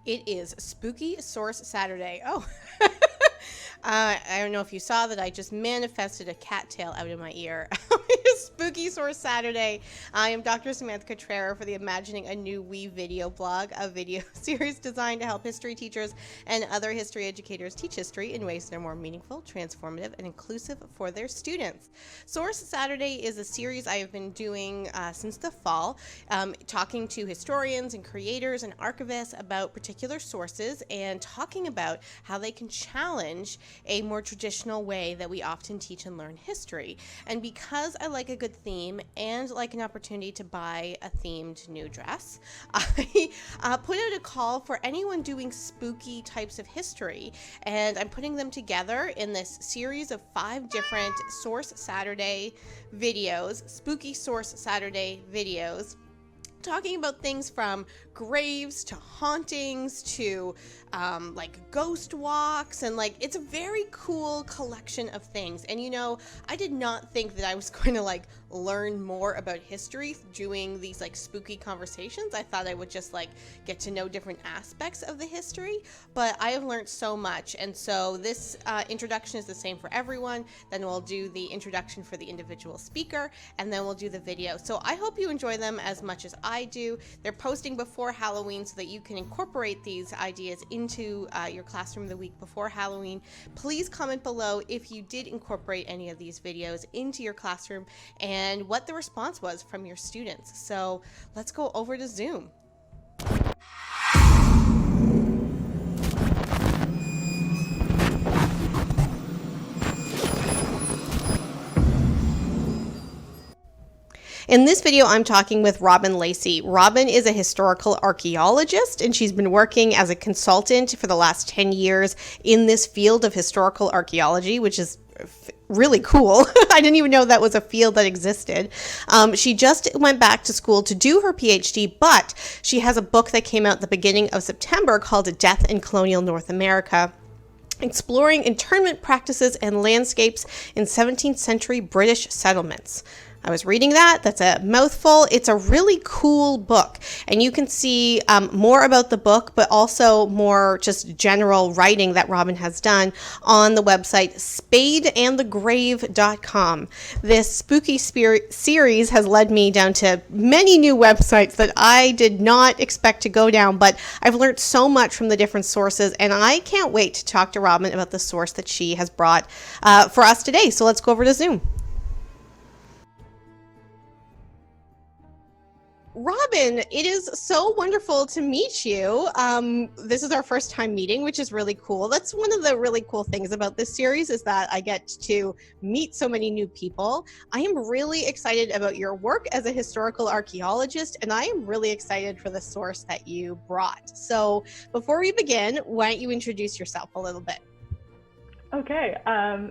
It is Spooky Source Saturday. Oh, I don't know if you saw that I just manifested a cattail out of my ear. Spooky Source Saturday. I am Dr. Samantha Cotrera for the Imagining a New We video blog, a video series designed to help history teachers and other history educators teach history in ways that are more meaningful, transformative, and inclusive for their students. Source Saturday is a series I have been doing since the fall, talking to historians and creators and archivists about particular sources and talking about how they can challenge a more traditional way that we often teach and learn history. And because I like a good theme and like an opportunity to buy a themed new dress, I put out a call for anyone doing spooky types of history. And I'm putting them together in this series of 5 different Source Saturday videos, Spooky Source Saturday videos, talking about things from graves to hauntings to like ghost walks, and like it's a very cool collection of things. And you know, I did not think that I was going to like learn more about history doing these like spooky conversations. I thought I would just like get to know different aspects of the history, but I have learned so much. And so this introduction is the same for everyone. Then we'll do the introduction for the individual speaker, and then we'll do the video. So I hope you enjoy them as much as I do. They're posting before Halloween so that you can incorporate these ideas into your classroom the week before Halloween. Please comment below if you did incorporate any of these videos into your classroom and what the response was from your students. So let's go over to Zoom. In this video, I'm talking with Robyn Lacy. Robyn is a historical archaeologist, and she's been working as a consultant for the last 10 years in this field of historical archaeology, which is really cool. I didn't even know that was a field that existed. She just went back to school to do her PhD, but she has a book that came out at the beginning of September called Death in Colonial North America, exploring internment practices and landscapes in 17th century British settlements. I was reading that. That's a mouthful. It's a really cool book. And you can see more about the book, but also more just general writing that Robyn has done on the website spadeandthegrave.com. This spooky series has led me down to many new websites that I did not expect to go down, but I've learned so much from the different sources, and I can't wait to talk to Robyn about the source that she has brought for us today. So let's go over to Zoom. Robyn, it is so wonderful to meet you. This is our first time meeting, which is really cool. That's one of the really cool things about this series, is that I get to meet so many new people. I am really excited about your work as a historical archaeologist, and I am really excited for the source that you brought. So before we begin, why don't you introduce yourself a little bit? Okay,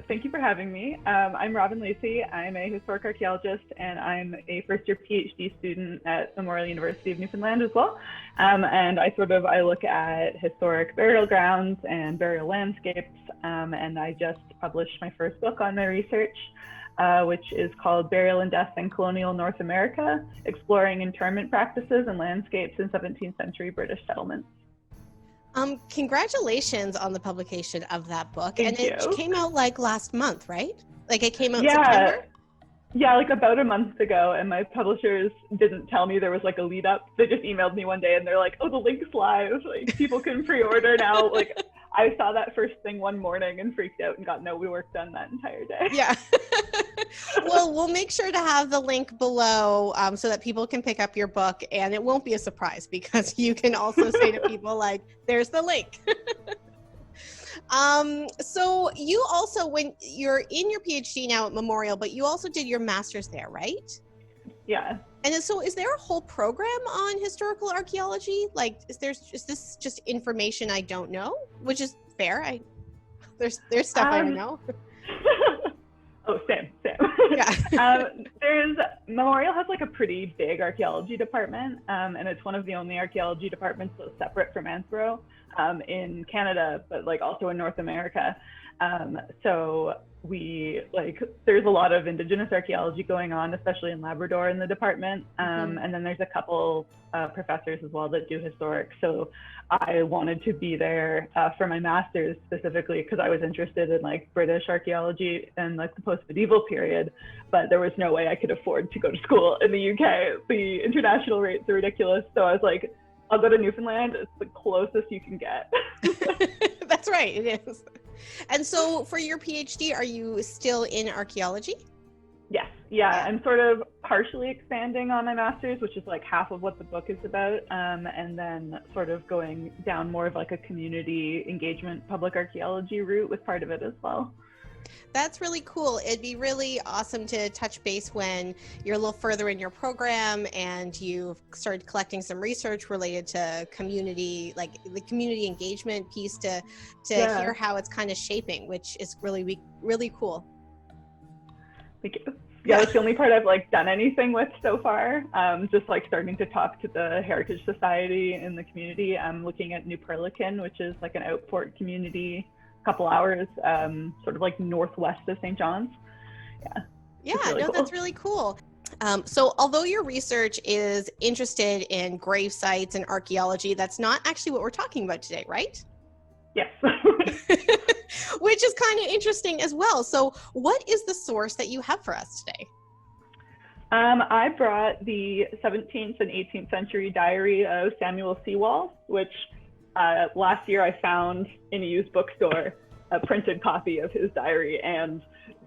thank you for having me. I'm Robyn Lacy. I'm a historic archaeologist, and I'm a first-year PhD student at Memorial University of Newfoundland as well. And I look at historic burial grounds and burial landscapes, and I just published my first book on my research, which is called Burial and Death in Colonial North America, Exploring Interment Practices and Landscapes in 17th Century British Settlements. Congratulations on the publication of that book. Thank you. It came out like last month, right? Like it came out in September? Yeah, like about a month ago, and my publishers didn't tell me there was like a lead up. They just emailed me one day and they're like, oh, the link's live. Like people can pre-order now. Like I saw that first thing one morning and freaked out and got no work done that entire day. Yeah. Well, we'll make sure to have the link below so that people can pick up your book, and it won't be a surprise because you can also say to people like, there's the link. So you also, when you're in your PhD now at Memorial, but you also did your master's there, right? Yeah. And so is there a whole program on historical archaeology? Like, is this just information I don't know? Which is fair. There's stuff I don't know. Oh, same. Yeah. Memorial has like a pretty big archaeology department, and it's one of the only archaeology departments that's separate from Anthro. in Canada, but like also in North America. So there's a lot of Indigenous archaeology going on, especially in Labrador in the department. And then there's a couple professors as well that do historic. So I wanted to be there for my master's specifically because I was interested in like British archaeology and like the post-medieval period, but there was no way I could afford to go to school in the UK. The international rates are ridiculous. So I was like, I'll go to Newfoundland. It's the closest you can get. That's right, it is. And so for your PhD, are you still in archaeology? Yes. Yeah. I'm sort of partially expanding on my master's, which is like half of what the book is about. And then sort of going down more of like a community engagement, public archaeology route with part of it as well. That's really cool. It'd be really awesome to touch base when you're a little further in your program and you've started collecting some research related to community, like the community engagement piece to hear how it's kind of shaping, which is really, really cool. Thank you. Yeah, that's the only part I've like done anything with so far. Just like starting to talk to the Heritage Society in the community. I'm looking at New Perlican, which is like an outport community, couple hours sort of like northwest of St. John's. Cool. That's really cool. So although your research is interested in grave sites and archaeology, that's not actually what we're talking about today, right? Yes. Which is kind of interesting as well. So what is the source that you have for us today? I brought the 17th and 18th century diary of Samuel Sewall, which last year I found in a used bookstore a printed copy of his diary and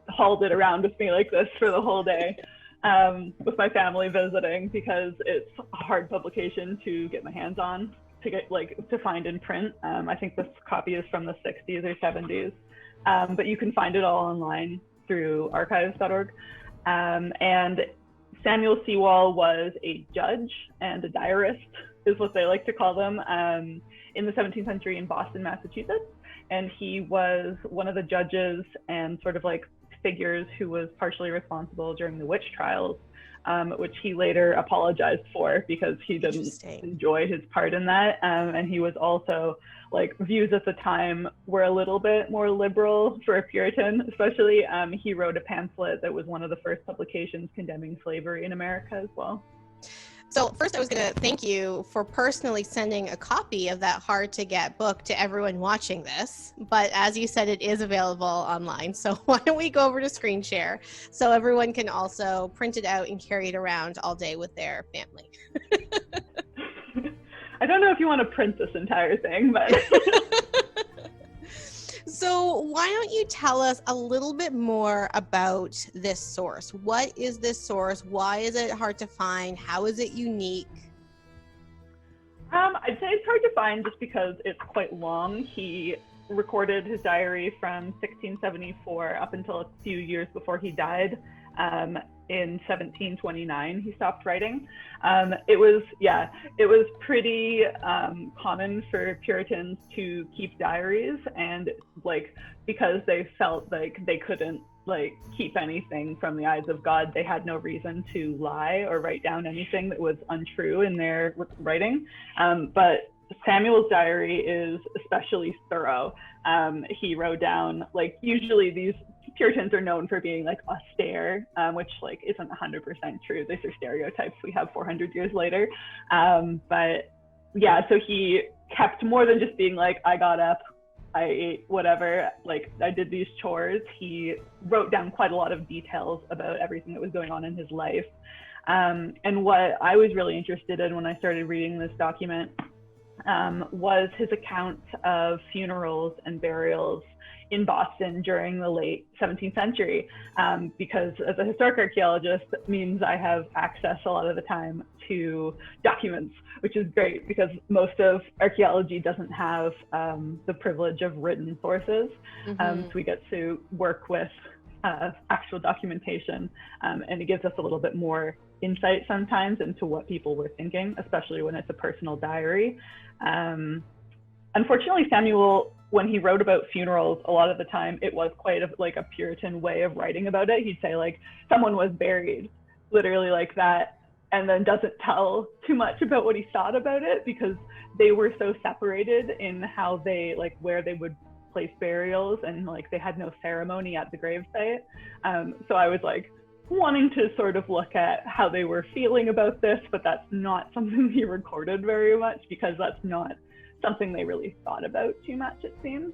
hauled it around with me like this for the whole day with my family visiting because it's a hard publication to get my hands on, to find in print. I think this copy is from the 60s or 70s, but you can find it all online through archives.org. And Samuel Sewall was a judge and a diarist, is what they like to call them, in the 17th century in Boston, Massachusetts. And he was one of the judges and sort of like figures who was partially responsible during the witch trials, which he later apologized for because he didn't enjoy his part in that. And he was also like, views at the time were a little bit more liberal for a Puritan, especially. He wrote a pamphlet that was one of the first publications condemning slavery in America as well. So first I was going to thank you for personally sending a copy of that hard to get book to everyone watching this. But as you said, it is available online. So why don't we go over to screen share so everyone can also print it out and carry it around all day with their family. I don't know if you want to print this entire thing, but... So why don't you tell us a little bit more about this source? What is this source? Why is it hard to find? How is it unique? I'd say it's hard to find just because it's quite long. He recorded his diary from 1674 up until a few years before he died. In 1729, he stopped writing. It was pretty common for Puritans to keep diaries, and like because they felt like they couldn't like keep anything from the eyes of God, they had no reason to lie or write down anything that was untrue in their writing. But Samuel's diary is especially thorough. He wrote down, like, usually these Puritans are known for being like austere, which like isn't 100% true. These are stereotypes we have 400 years later. But yeah, so he kept more than just being like, I got up, I ate whatever, like I did these chores. He wrote down quite a lot of details about everything that was going on in his life. And what I was really interested in when I started reading this document was his account of funerals and burials in Boston during the late 17th century, because as a historic archaeologist, it means I have access a lot of the time to documents, which is great because most of archaeology doesn't have the privilege of written sources. So we get to work with actual documentation, and it gives us a little bit more insight sometimes into what people were thinking, especially when it's a personal diary. Unfortunately, Samuel, when he wrote about funerals, a lot of the time it was quite like a Puritan way of writing about it. He'd say like, someone was buried, literally like that. and then doesn't tell too much about what he thought about it, because they were so separated in how they, like, where they would place burials, and like they had no ceremony at the gravesite. So I was like wanting to sort of look at how they were feeling about this, but that's not something he recorded very much, because that's not something they really thought about too much, it seems.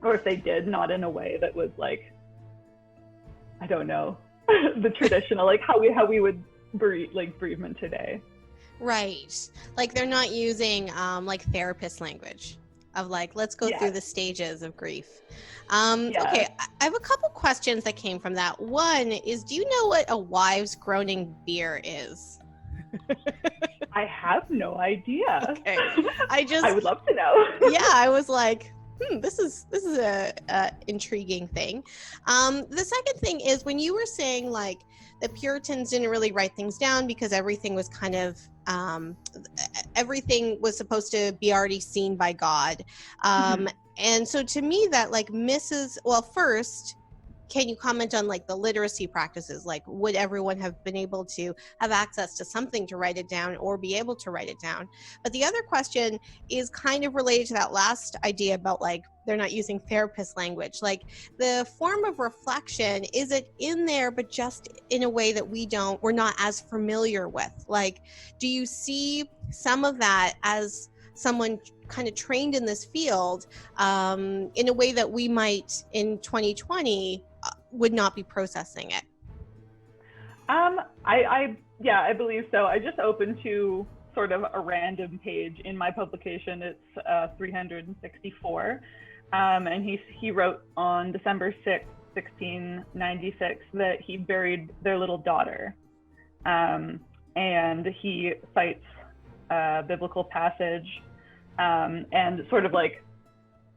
Or if they did, not in a way that was like, I don't know, the traditional, like how we would bereavement today. Right. Like they're not using like therapist language of like, let's go through the stages of grief. Okay, I have a couple questions that came from that. One is, do you know what a wives groaning beer is? I have no idea. Okay. I would love to know. Yeah, I was like, this is a intriguing thing. The second thing is, when you were saying like the Puritans didn't really write things down because everything was kind of everything was supposed to be already seen by God. And so to me that like first, can you comment on like the literacy practices? Like, would everyone have been able to have access to something to write it down or be able to write it down? But the other question is kind of related to that last idea about like, they're not using therapist language. Like the form of reflection, is it in there, but just in a way that we're not as familiar with? Like, do you see some of that as someone kind of trained in this field in a way that we might in 2020 would not be processing it? I believe so. I just opened to sort of a random page in my publication. It's 364, and he wrote on December 6th, 1696, that he buried their little daughter, and he cites a biblical passage, and sort of like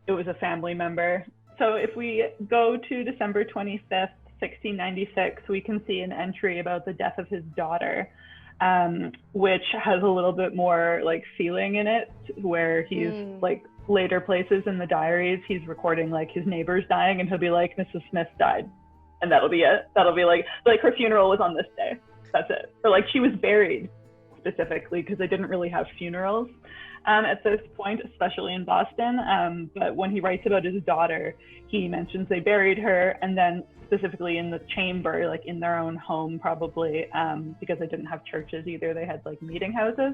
it was a family member. So if we go to December 25th, 1696, we can see an entry about the death of his daughter, which has a little bit more like feeling in it, where he's like later places in the diaries, he's recording like his neighbors dying, and he'll be like, Mrs. Smith died, and that'll be it. That'll be like her funeral was on this day. That's it. Or like she was buried specifically, because they didn't really have funerals at this point, especially in Boston. But when he writes about his daughter, he mentions they buried her, and then specifically in the chamber, like in their own home, probably, because they didn't have churches either. They had like meeting houses.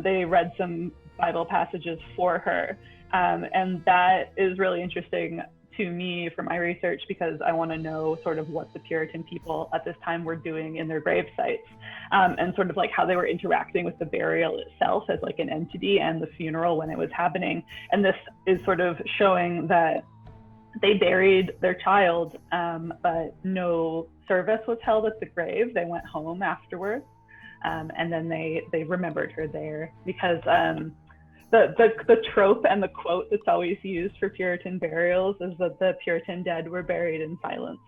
They read some Bible passages for her. And that is really interesting to me for my research, because I want to know sort of what the Puritan people at this time were doing in their grave sites, and sort of like how they were interacting with the burial itself as like an entity, and the funeral when it was happening. And this is sort of showing that they buried their child, but no service was held at the grave. They went home afterwards, and then they remembered her there, because the trope and the quote that's always used for Puritan burials is that the Puritan dead were buried in silence.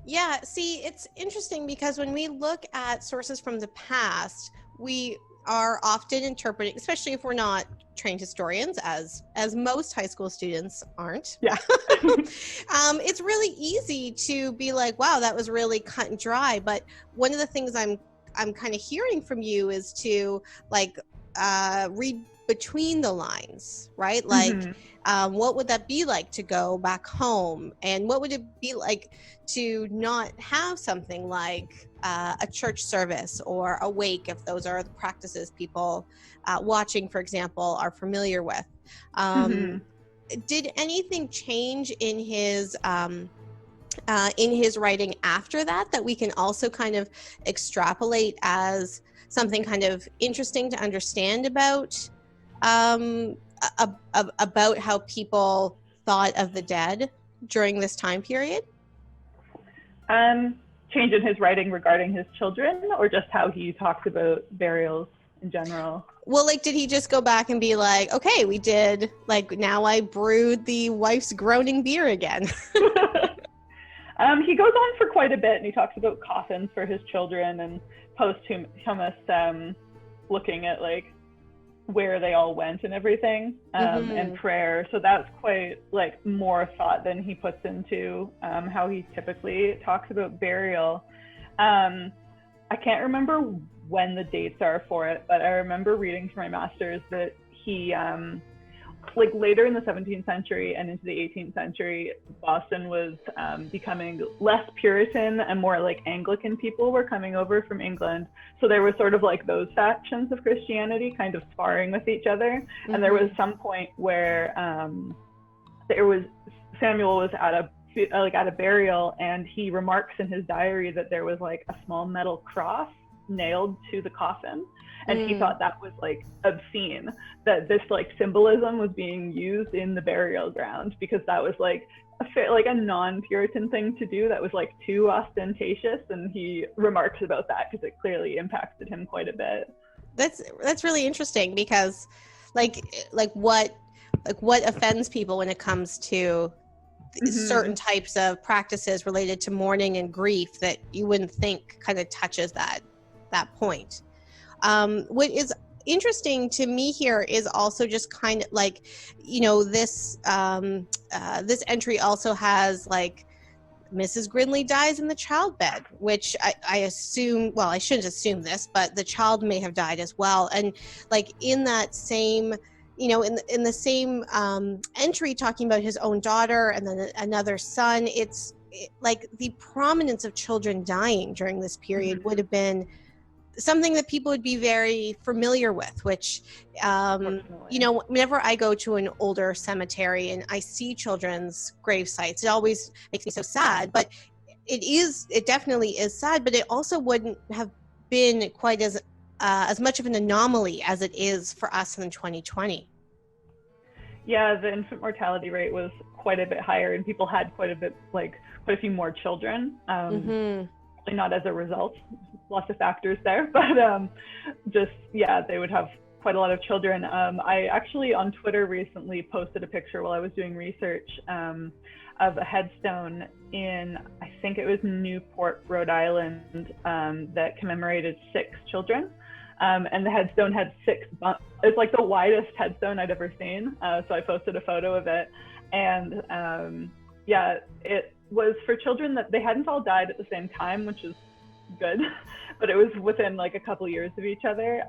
Yeah, see, it's interesting because when we look at sources from the past, we are often interpreting, especially if we're not trained historians, as most high school students aren't. Yeah. It's really easy to be like, wow, that was really cut and dry. But one of the things I'm kind of hearing from you is to like read between the lines, right? Like, what would that be like to go back home? And what would it be like to not have something like a church service or a wake, if those are the practices people watching, for example, are familiar with? Did anything change in his writing after that we can also kind of extrapolate as something kind of interesting to understand about how people thought of the dead during this time period? Change in his writing regarding his children, or just how he talks about burials in general? Well, like, did he just go back and be like, okay, we did, like, now I brewed the wife's groaning beer again? He goes on for quite a bit, and he talks about coffins for his children and posthumous looking at like where they all went and everything, and prayer. So that's quite like more thought than he puts into how he typically talks about burial. I can't remember when the dates are for it, but I remember reading for my master's that he, like later in the 17th century and into the 18th century, Boston was becoming less Puritan and more like Anglican people were coming over from England. So there was sort of like those factions of Christianity kind of sparring with each other. And there was some point where Samuel was at a burial, and he remarks in his diary that there was like a small metal cross nailed to the coffin, and he thought that was like obscene, that this like symbolism was being used in the burial ground, because that was like a non-Puritan thing to do, that was like too ostentatious, and he remarks about that because it clearly impacted him quite a bit. That's really interesting, because like what offends people when it comes to certain types of practices related to mourning and grief that you wouldn't think kind of touches that point. What is interesting to me here is also just kind of like, this entry also has like Mrs. Grinley dies in the childbed, which I assume, well, I shouldn't assume this, but the child may have died as well. And like in that same, in the same entry talking about his own daughter and then another son, like the prominence of children dying during this period would have been something that people would be very familiar with, which, whenever I go to an older cemetery and I see children's grave sites, it always makes me so sad. But it definitely is sad, but it also wouldn't have been quite as much of an anomaly as it is for us in 2020. Yeah, the infant mortality rate was quite a bit higher, and people had quite a few more children. Not as a result, lots of factors there, but they would have quite a lot of children. I actually on Twitter recently posted a picture while I was doing research of a headstone in, I think it was Newport, Rhode Island, that commemorated 6 children. And the headstone had 6 bumps. It's like the widest headstone I'd ever seen. So I posted a photo of it. And it was for children that they hadn't all died at the same time, which is good, but it was within like a couple years of each other.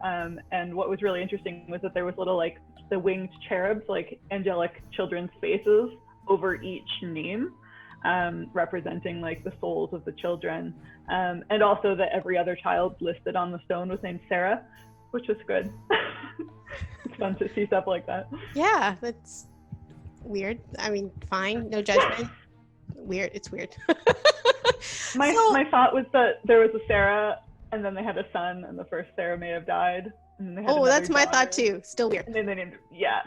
And what was really interesting was that there was little like the winged cherubs, like angelic children's faces over each name, representing like the souls of the children. And also that every other child listed on the stone was named Sarah, which was good. It's fun to see stuff like that. Yeah, that's weird. I mean, fine, no judgment. Weird. It's weird. My thought was that there was a Sarah, and then they had a son, and the first Sarah may have died. And then they had that's my daughter. thought too. Still weird. And then they named, yeah.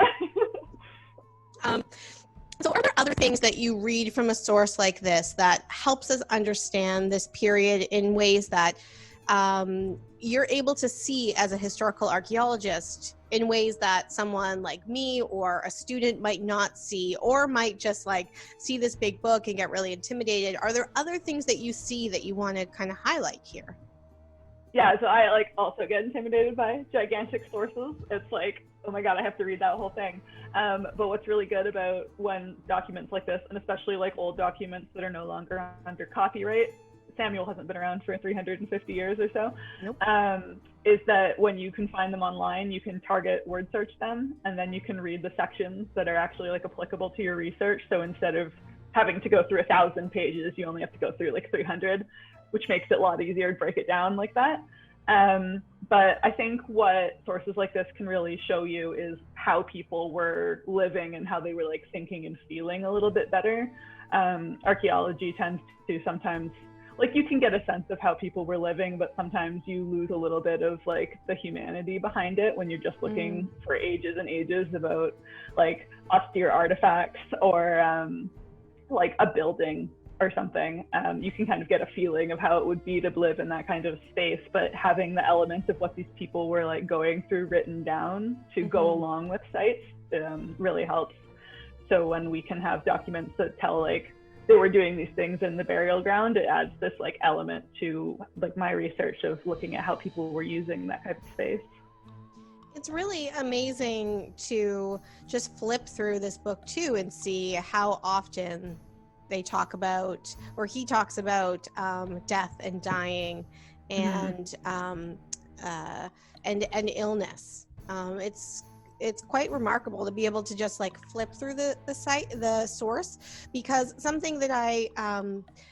So are there other things that you read from a source like this that helps us understand this period in ways that you're able to see as a historical archaeologist, in ways that someone like me or a student might not see, or might just like see this big book and get really intimidated? Are there other things that you see that you want to kind of highlight here? Yeah, so I like also get intimidated by gigantic sources. It's like, oh my God, I have to read that whole thing. But what's really good about when documents like this, and especially like old documents that are no longer under copyright, Samuel hasn't been around for 350 years or so, Nope. Is that when you can find them online, you can target word search them, and then you can read the sections that are actually like applicable to your research. So instead of having to go through 1,000 pages, you only have to go through like 300, which makes it a lot easier to break it down like that. But I think what sources like this can really show you is how people were living and how they were like thinking and feeling a little bit better. Archaeology tends to sometimes, like, you can get a sense of how people were living, but sometimes you lose a little bit of like the humanity behind it when you're just looking for ages and ages about like austere artifacts or like a building or something. You can kind of get a feeling of how it would be to live in that kind of space, but having the elements of what these people were like going through written down to go along with sites really helps. So when we can have documents that tell like they were doing these things in the burial ground, it adds this like element to like my research of looking at how people were using that type of space. It's really amazing to just flip through this book too and see how often they talk about, or he talks about, death and dying, and and illness. It's quite remarkable to be able to just like flip through the source, because something that I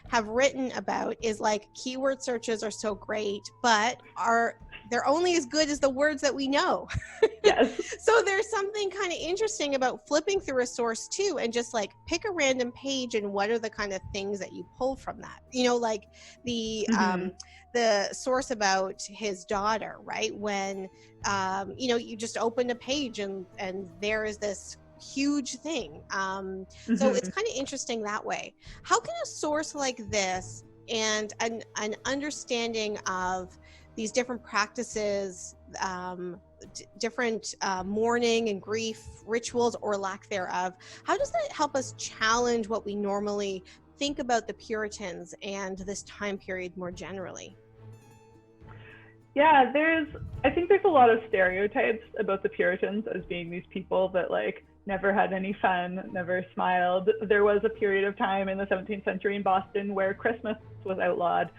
have written about is like keyword searches are so great, but they're only as good as the words that we know. Yes. So there's something kind of interesting about flipping through a source too, and just like pick a random page and what are the kind of things that you pull from that. Like the source about his daughter, right? When you just open a page and there is this huge thing. So it's kind of interesting that way. How can a source like this and an understanding of these different practices, different mourning and grief rituals or lack thereof, how does that help us challenge what we normally think about the Puritans and this time period more generally? Yeah, I think there's a lot of stereotypes about the Puritans as being these people that like never had any fun, never smiled. There was a period of time in the 17th century in Boston where Christmas was outlawed,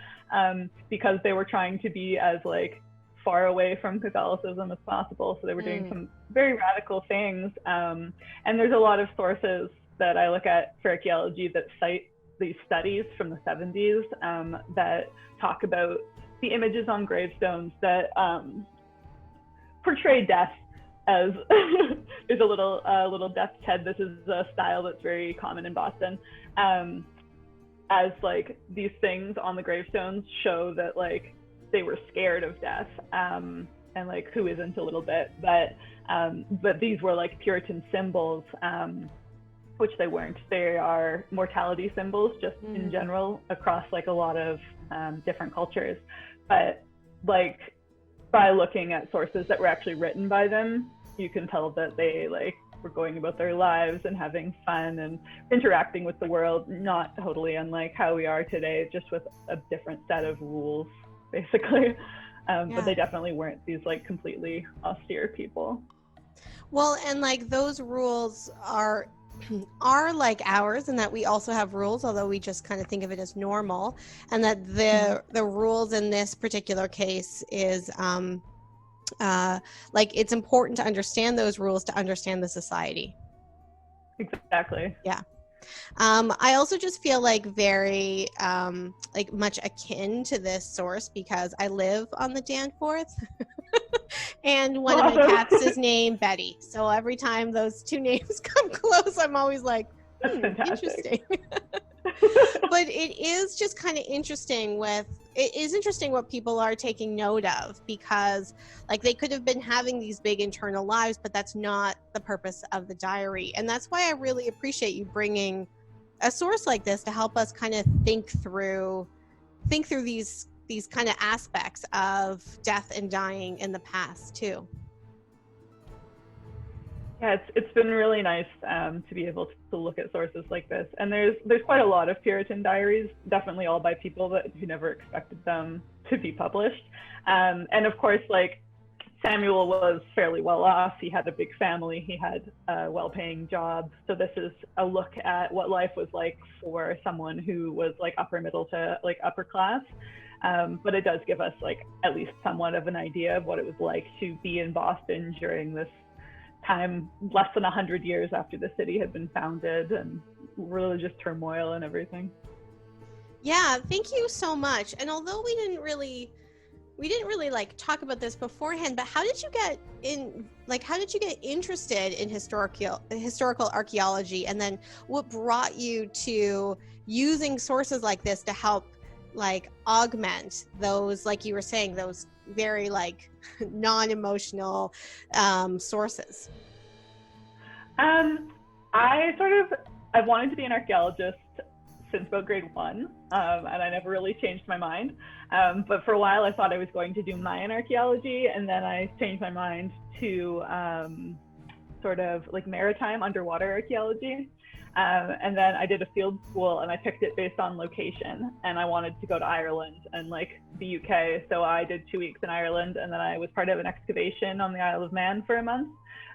because they were trying to be as like far away from Catholicism as possible. So they were doing some very radical things. And there's a lot of sources that I look at for archaeology that cite these studies from the 70s that talk about the images on gravestones that portray death as there's a little death's head. This is a style that's very common in Boston, as like these things on the gravestones show that like they were scared of death, and like who isn't a little bit, but these were like Puritan symbols, which they weren't. They are mortality symbols just in general across like a lot of different cultures. But like by looking at sources that were actually written by them, you can tell that they like were going about their lives and having fun and interacting with the world, not totally unlike how we are today, just with a different set of rules, basically. But they definitely weren't these like completely austere people. Well, and like those rules are like ours, and that we also have rules, although we just kind of think of it as normal, and that the rules in this particular case is like it's important to understand those rules to understand the society. Exactly. Yeah. I also just feel like very like much akin to this source because I live on the Danforth and one of my cats is named Betty. So every time those two names come close, I'm always like, interesting. But it is just kind of interesting what people are taking note of, because like they could have been having these big internal lives, but that's not the purpose of the diary. And that's why I really appreciate you bringing a source like this to help us kind of think through these kind of aspects of death and dying in the past too. Yeah, it's been really nice to be able to look at sources like this. And there's quite a lot of Puritan diaries, definitely all by people who never expected them to be published. And of course, like Samuel was fairly well off. He had a big family. He had a well-paying job. So this is a look at what life was like for someone who was like upper middle to like upper class. But it does give us like at least somewhat of an idea of what it was like to be in Boston during this time, less than 100 years after the city had been founded, and religious turmoil and everything. Yeah, thank you so much. And although we didn't really like talk about this beforehand, but how did you get interested in historical archaeology, and then what brought you to using sources like this to help like augment those, like you were saying, those very like non-emotional sources? I've wanted to be an archaeologist since about grade 1, and I never really changed my mind. But for a while I thought I was going to do Mayan archaeology, and then I changed my mind to sort of like maritime underwater archaeology. And then I did a field school, and I picked it based on location, and I wanted to go to Ireland and like the UK. So I did 2 weeks in Ireland, and then I was part of an excavation on the Isle of Man for a month.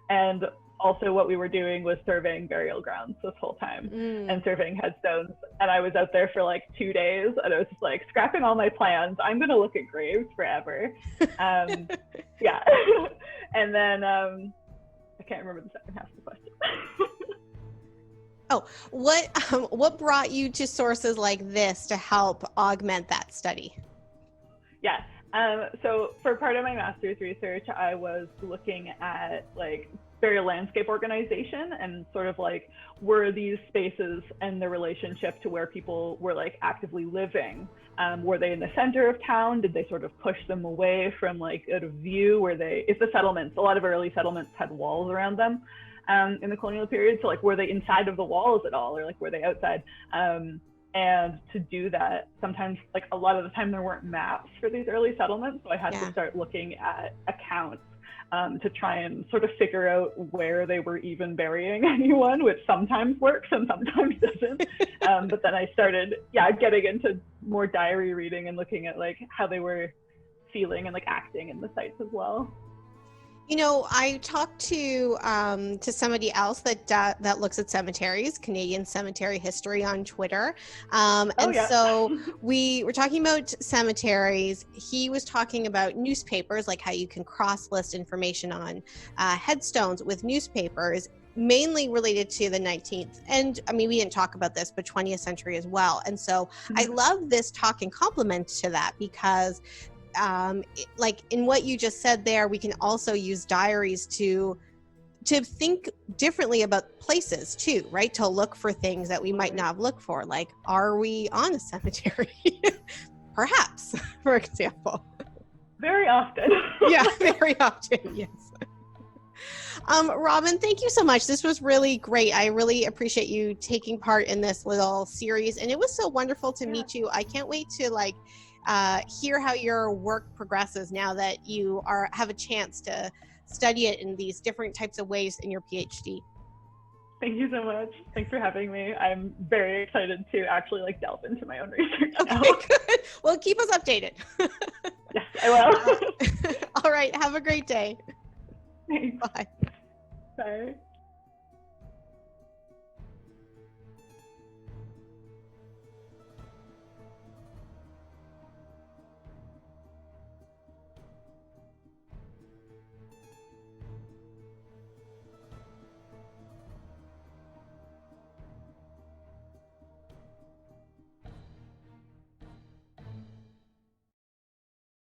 And also what we were doing was surveying burial grounds this whole time and surveying headstones. And I was out there for like 2 days, and I was just like scrapping all my plans. I'm going to look at graves forever. Yeah. And then I can't remember the second half of the question. Oh, what brought you to sources like this to help augment that study? Yeah. So for part of my master's research, I was looking at like burial landscape organization and sort of like, were these spaces and the relationship to where people were like actively living? Were they in the center of town? Did they sort of push them away from like out of view? If the settlements, a lot of early settlements had walls around them in the colonial period. So like, were they inside of the walls at all, or like, were they outside? And to do that, sometimes, like a lot of the time, there weren't maps for these early settlements. So I had to start looking at accounts to try and sort of figure out where they were even burying anyone, which sometimes works and sometimes doesn't. But then I started, getting into more diary reading and looking at like how they were feeling and like acting in the sites as well. You know, I talked to somebody else that looks at cemeteries, Canadian cemetery history, on Twitter, so we were talking about cemeteries. He was talking about newspapers, like how you can cross-list information on headstones with newspapers, mainly related to the 19th, and I mean, we didn't talk about this, but 20th century as well. And so I love this talk and complement to that, because like in what you just said there, we can also use diaries to think differently about places too, right? To look for things that we might not have looked for, like, are we on a cemetery? Perhaps, for example. Very often. Yeah, very often, yes. Robyn, thank you so much. This was really great. I really appreciate you taking part in this little series, and it was so wonderful to meet you. I can't wait to hear how your work progresses now that you have a chance to study it in these different types of ways in your PhD. Thank you so much. Thanks for having me. I'm very excited to actually like delve into my own research now. Okay, good. Well, keep us updated. Yes, I will. All right. Have a great day. Thanks. Bye. Bye.